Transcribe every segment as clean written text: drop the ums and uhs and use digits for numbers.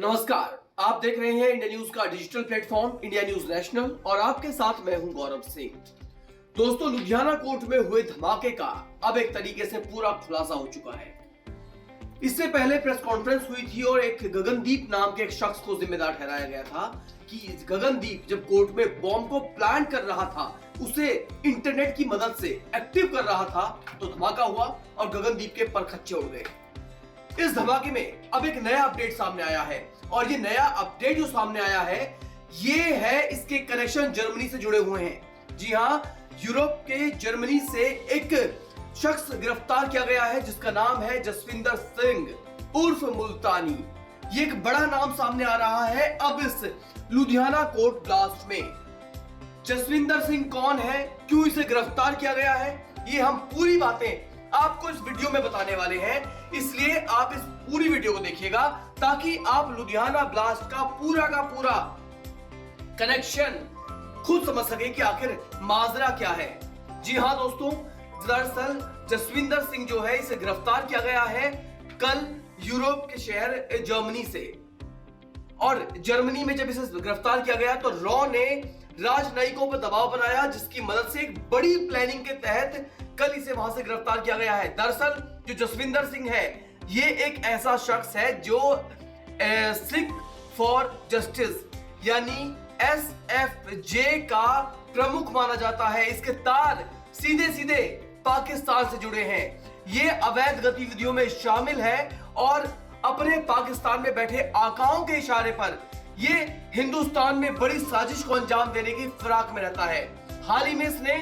नमस्कार, आप देख रहे हैं इंडिया न्यूज का digital platform India news national और आपके साथ मैं हूं गौरव सिंह। दोस्तों, लुधियाना कोर्ट में हुए धमाके का अब एक तरीके से पूरा खुलासा हो चुका है। इससे पहले प्रेस कॉन्फ्रेंस हुई थी और एक गगनदीप नाम के एक शख्स को जिम्मेदार ठहराया गया था कि गगनदीप जब कोर्ट में बॉम्ब को प्लान कर रहा था, उसे इंटरनेट की मदद से एक्टिव कर रहा था, तो धमाका हुआ और गगनदीप के परखच्चे उड़ गए। इस धमाके में अब एक नया अपडेट सामने आया है और ये नया अपडेट जो सामने आया है ये है इसके कनेक्शन जर्मनी से जुड़े हुए हैं। जी हां, यूरोप के जर्मनी से एक शख्स गिरफ्तार किया गया है जिसका नाम है जसविंदर सिंह उर्फ मुल्तानी। ये एक बड़ा नाम सामने आ रहा है अब इस लुधियाना कोर्ट ब्लास्ट में। जसविंदर सिंह कौन है, क्यों इसे गिरफ्तार किया गया है, ये हम पूरी बातें आपको इस वीडियो में बताने वाले हैं, इसलिए आप इस पूरी वीडियो को देखिएगा ताकि आप लुधियाना ब्लास्ट का पूरा कनेक्शन खुद समझ सके कि आखिर माजरा क्या है। जी हां दोस्तों, दरअसल जसविंदर सिंह जो है इसे गिरफ्तार किया गया है कल यूरोप के शहर जर्मनी से। और जर्मनी में जब इसे गिरफ्तार किया गया तो रॉ ने राजनयिकों पर दबाव बनाया, जिसकी मदद से एक बड़ी प्लानिंग के तहत कल इसे वहां से गिरफ्तार किया गया है। दरअसल जो जसविंदर सिंह है ये एक ऐसा शख्स है जो सिख फॉर जस्टिस यानी SFJ का प्रमुख माना जाता है। इसके तार सीधे सीधे पाकिस्तान से जुड़े हैं। ये अवैध गतिविधियों में शामिल है और अपने पाकिस्तान में बैठे आकाओं के इशारे पर ये हिंदुस्तान में बड़ी साजिश को अंजाम देने की फिराक में रहता है। हाल ही में इसने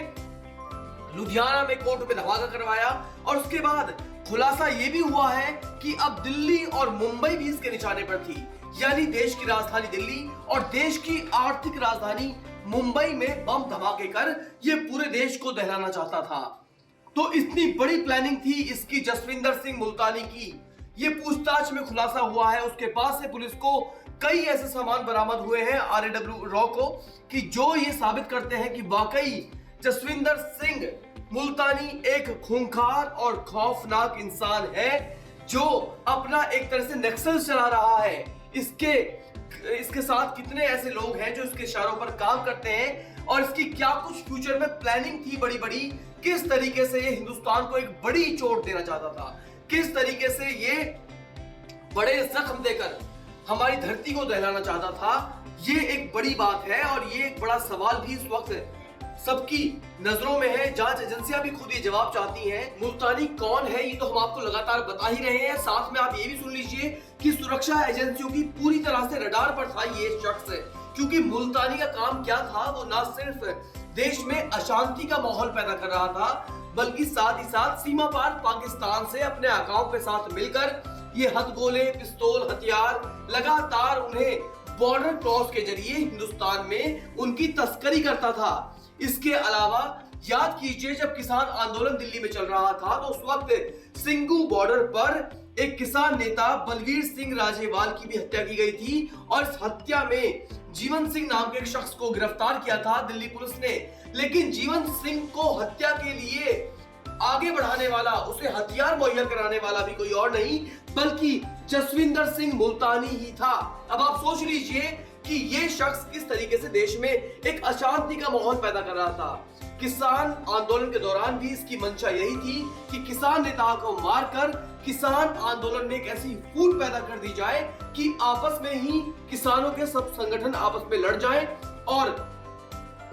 लुधियाना में कोर्ट में धमाका करवाया और उसके बाद खुलासा यह भी हुआ है कि अब दिल्ली और मुंबई भी इसके निशाने पर थी, यानी देश की राजधानी दिल्ली और देश की आर्थिक राजधानी मुंबई में बम धमाके कर यह पूरे देश को दहलाना चाहता था। तो इतनी बड़ी प्लानिंग थी इसकी जसविंदर सिंह मुल्तानी की। ये पूछताछ में खुलासा हुआ है, उसके पास से पुलिस को कई ऐसे सामान बरामद हुए हैं RAW रॉ को कि जो ये साबित करते हैं कि वाकई जसविंदर सिंह मुल्तानी एक खूंखार और खौफनाक इंसान है जो अपना एक तरह से नक्सल चला रहा है। इसके साथ कितने ऐसे लोग हैं जो इसके इशारों पर काम करते हैं और इसकी क्या कुछ फ्यूचर में प्लानिंग थी बड़ी, किस तरीके से ये हिंदुस्तान को एक बड़ी चोट देना चाहता था, किस तरीके से ये बड़े जख्म देकर हमारी धरती को दहलाना चाहता था, ये एक बड़ी बात है और ये एक बड़ा सवाल भी इस वक्त सबकी नजरों में है। जांच एजेंसियां भी खुद ये जवाब चाहती हैं। मुल्तानी कौन है ये तो हम आपको लगातार बता ही रहे हैं, साथ में आप ये भी सुन लीजिए कि सुरक्षा एजेंसियों की पूरी तरह से रडार पर था ये शख्स, क्योंकि मुल्तानी का काम क्या था, वो ना सिर्फ देश में अशांति का माहौल पैदा कर रहा था बल्कि साथ ही साथ सीमा पार पाकिस्तान से अपने आकाओं के साथ मिलकर ये हथगोले, पिस्तौल, हथियार लगातार उन्हें बॉर्डर क्रॉस के जरिए हिंदुस्तान में उनकी तस्करी करता था। इसके अलावा याद कीजिए जब किसान आंदोलन दिल्ली में चल रहा था तो उस वक्त सिंगू बॉर्डर पर एक किसान नेता बलवीर सिंह राजेवाल की भी हत्या की गई थी और इस हत्या में जीवन सिंह नाम के एक शख्स को गिरफ्तार किया था दिल्ली पुलिस ने। लेकिन जीवन सिंह को हत्या के लिए आगे बढ़ाने वाला, उसे हथियार मुहैया कराने वाला भी कोई और नहीं बल्कि जसविंदर सिंह मुल्तानी ही था। अब आप सोच लीजिए कि ये शख्स किस तरीके से देश में एक अशांति का माहौल पैदा कर रहा था। किसान आंदोलन के दौरान भी इसकी मंशा यही थी कि किसान नेताओं को मारकर किसान आंदोलन में एक ऐसी फूट पैदा कर दी जाए कि आपस में ही किसानों के सब संगठन आपस में लड़ जाएं और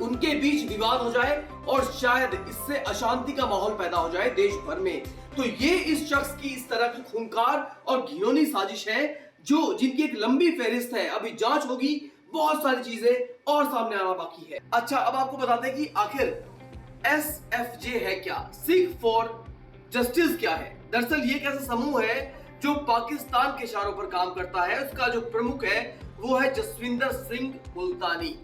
उनके बीच विवाद हो जाए और शायद इससे अशांति का माहौल पैदा हो जाए देश भर में। तो ये इस शख्स की इस तरह की खूंखार और घिनौनी साजिश है जिनकी एक लंबी फहरिस्त है। अभी जांच होगी, बहुत सारी चीजें और सामने आना बाकी है। अच्छा, अब आपको बताते हैं कि आखिर SFJ है क्या, सिख फॉर जस्टिस क्या है। दरअसल ये एक ऐसा समूह है जो पाकिस्तान के इशारों पर काम करता है। उसका जो प्रमुख है वो है जसविंदर सिंह मुल्तानी।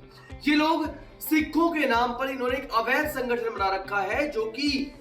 ये लोग सिखों के नाम पर इन्होंने एक अवैध संगठन बना रखा है जो कि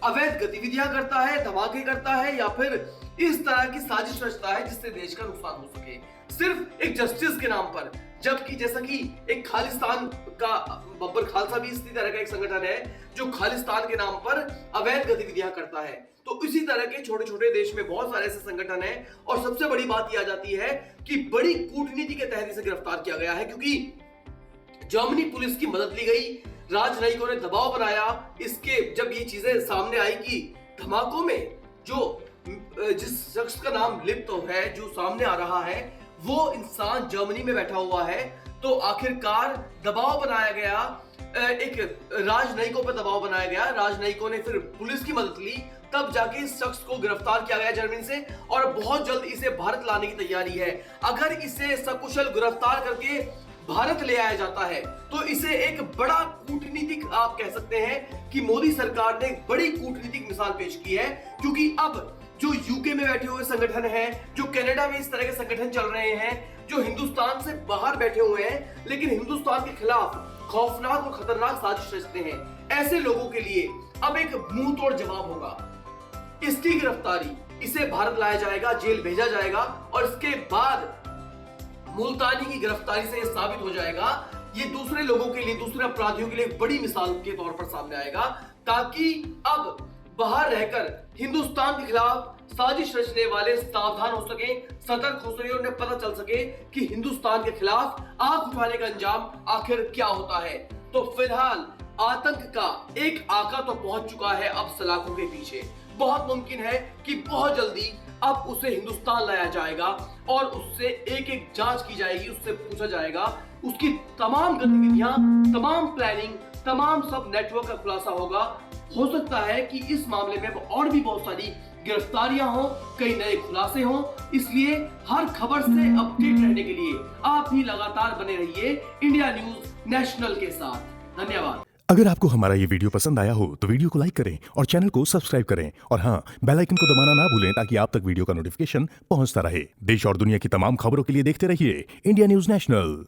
अवैध गतिविधियां करता है, धमाके करता है या फिर इस तरह की साजिश रचता है जिससे देश का नुकसान हो सके, सिर्फ एक जस्टिस के नाम पर। जबकि जैसा कि एक खालिस्तान का बब्बर खालसा भी इसी तरह का एक संगठन है जो खालिस्तान के नाम पर अवैध गतिविधियां करता है। तो इसी तरह के छोटे छोटे देश में बहुत सारे ऐसे संगठन हैं और सबसे बड़ी बात यह आ जाती है कि बड़ी कूटनीति के तहत इसे गिरफ्तार किया गया है, क्योंकि जर्मनी पुलिस की मदद ली गई, राजनयिकों ने दबाव बनाया। इसके जब ये चीजें सामने आई कि धमाकों में जो जिस शख्स का नाम लिप्त है, जो सामने आ रहा है, वो इंसान जर्मनी में बैठा हुआ है, तो आखिरकार दबाव बनाया गया, एक राजनयिकों पर दबाव बनाया गया। राजनयिकों ने फिर पुलिस की मदद ली, तब जाके इस शख्स को गिरफ्तार किया गया जर्मनी से और बहुत जल्द इसे भारत लाने की तैयारी है। अगर इसे सकुशल गिरफ्तार करके भारत ले आया जाता है तो इसे एक बड़ा कूटनीतिक, आप कह सकते हैं कि मोदी सरकार ने एक बड़ी कूटनीतिक मिसाल पेश की है, क्योंकि अब जो यूके में बैठे हुए संगठन हैं, जो कनाडा में इस तरह के संगठन चल रहे हैं, जो हिंदुस्तान से बाहर बैठे हुए हैं लेकिन हिंदुस्तान के खिलाफ खौफनाक और खतरनाक साजिश रचते हैं, ऐसे लोगों के लिए अब एक मुंह तोड़ जवाब होगा। इसकी गिरफ्तारी, इसे भारत लाया जाएगा, जेल भेजा जाएगा और इसके बाद मुल्तानी की गिरफ्तारी से यह साबित हो जाएगा, ये दूसरे लोगों के लिए, दूसरे अपराधियों के लिए एक बड़ी मिसाल के तौर पर सामने आएगा, ताकि अब बाहर रहकर हिंदुस्तान के खिलाफ साजिश रचने वाले सावधान हो सके, सतर्क हो सके, उन्हें पता चल सके कि हिंदुस्तान के खिलाफ आंख उठाने का अंजाम आखिर क्या होता है। तो फिलहाल आतंक का एक आका तो पहुंच चुका है अब सलाखों के पीछे। बहुत मुमकिन है कि बहुत जल्दी अब उसे हिंदुस्तान लाया जाएगा और उससे एक एक जांच की जाएगी, उससे पूछा जाएगा, उसकी तमाम गतिविधियां, तमाम प्लानिंग, तमाम सब नेटवर्क का खुलासा होगा। हो सकता है कि इस मामले में और भी बहुत सारी गिरफ्तारियां हो, कई नए खुलासे हों, इसलिए हर खबर से अपडेट रहने के लिए आप भी लगातार बने रहिए इंडिया न्यूज नेशनल के साथ। धन्यवाद। अगर आपको हमारा ये वीडियो पसंद आया हो तो वीडियो को लाइक करें और चैनल को सब्सक्राइब करें और हाँ, बेल आइकन को दबाना ना भूलें ताकि आप तक वीडियो का नोटिफिकेशन पहुंचता रहे। देश और दुनिया की तमाम खबरों के लिए देखते रहिए इंडिया न्यूज नेशनल।